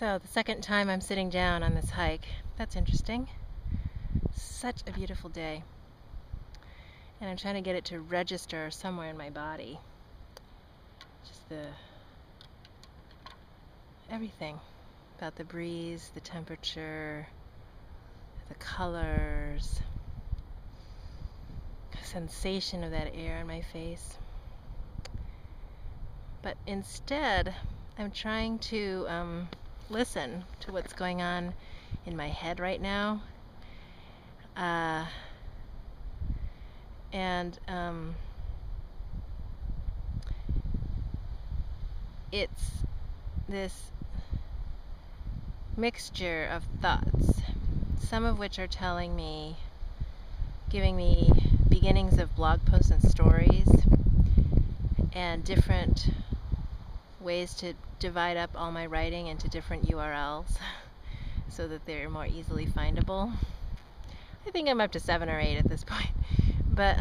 So the second time I'm sitting down on this hike. That's interesting. Such a beautiful day. And I'm trying to get it to register somewhere in my body. Just everything about the breeze, the temperature, the colors, the sensation of that air on my face. But instead, I'm trying to listen to what's going on in my head right now. It's this mixture of thoughts, some of which are telling me, giving me beginnings of blog posts and stories, and different ways to divide up all my writing into different URLs so that they're more easily findable. I think I'm up to 7 or 8 at this point. But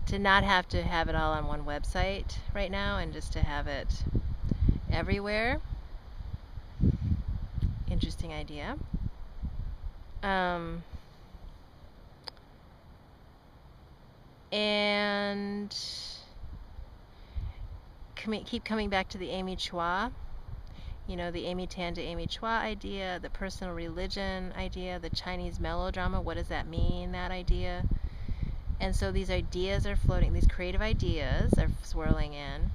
to not have to have it all on one website right now and just to have it everywhere. Interesting idea. And keep coming back to the Amy Chua. You know, the Amy Tan to Amy Chua idea, the personal religion idea, the Chinese melodrama, what does that mean, that idea? And so these ideas are floating, these creative ideas are swirling in.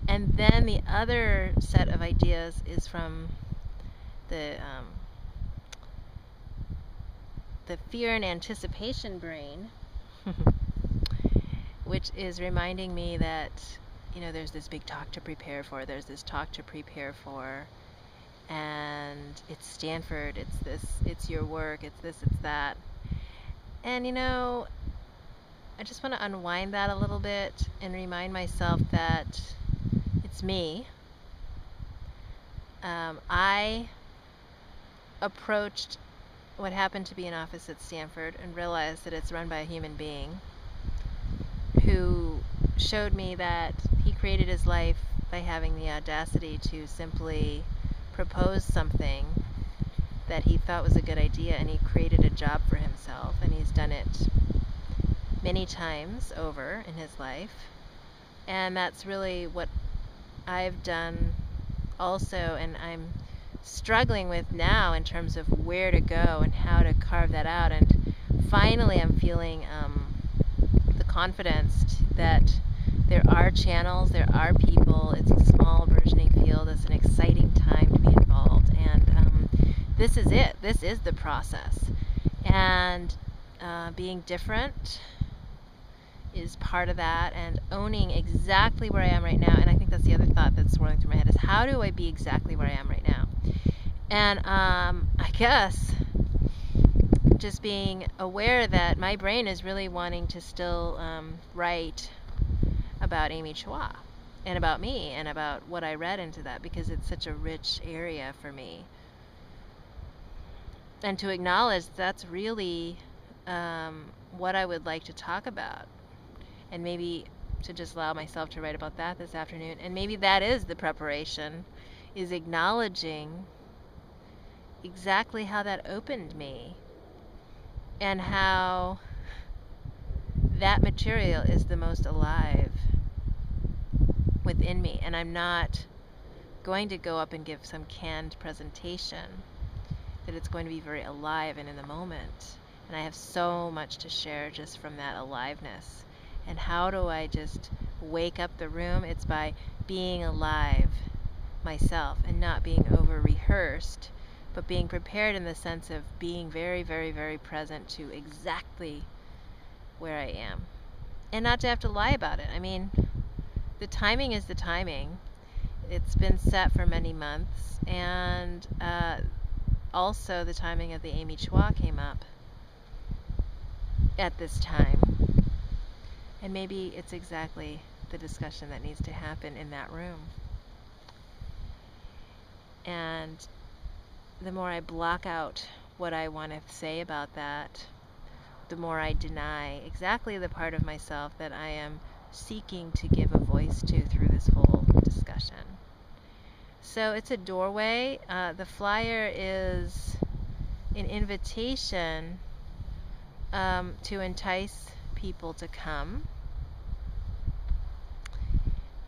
And then the other set of ideas is from the fear and anticipation brain, which is reminding me that, you know, there's this big talk to prepare for, and it's Stanford, it's this, it's your work, it's this, it's that. And, you know, I just want to unwind that a little bit and remind myself that it's me. I approached what happened to be an office at Stanford and realized that it's run by a human being who showed me that he created his life by having the audacity to simply propose something that he thought was a good idea, and he created a job for himself, and he's done it many times over in his life. And that's really what I've done also, and I'm struggling with now in terms of where to go and how to carve that out. And finally I'm feeling the confidence that there are channels, there are people, it's a small burgeoning field, it's an exciting time to be involved, and this is it, this is the process. And being different is part of that, and owning exactly where I am right now. And I think that's the other thought that's swirling through my head, is how do I be exactly where I am right now? And I guess just being aware that my brain is really wanting to still write about Amy Chua and about me and about what I read into that, because it's such a rich area for me. And to acknowledge that's really what I would like to talk about, and maybe to just allow myself to write about that this afternoon. And maybe that is the preparation, is acknowledging exactly how that opened me and how that material is the most alive within me. And I'm not going to go up and give some canned presentation, that it's going to be very alive and in the moment. And I have so much to share just from that aliveness. And how do I just wake up the room? It's by being alive myself and not being over rehearsed, but being prepared in the sense of being very, very, very present to exactly where I am. And not to have to lie about it. I mean, the timing is the timing. It's been set for many months. And also the timing of the Amy Chua came up at this time. And maybe it's exactly the discussion that needs to happen in that room. And the more I block out what I want to say about that, the more I deny exactly the part of myself that I am seeking to give a voice to through this whole discussion. So it's a doorway. The flyer is an invitation to entice people to come,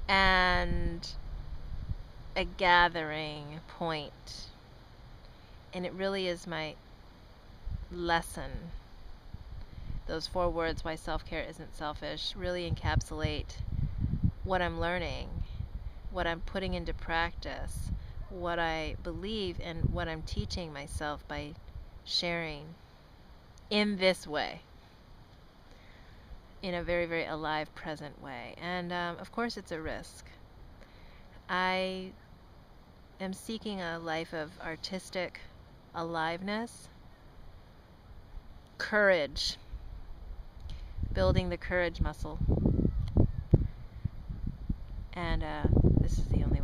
and a gathering point. And it really is my lesson. Those 4 words, why self-care isn't selfish, really encapsulate what I'm learning, what I'm putting into practice, what I believe, and what I'm teaching myself by sharing in this way, in a very, very alive, present way. And of course, it's a risk. I am seeking a life of artistic aliveness, courage, building the courage muscle. And this is the only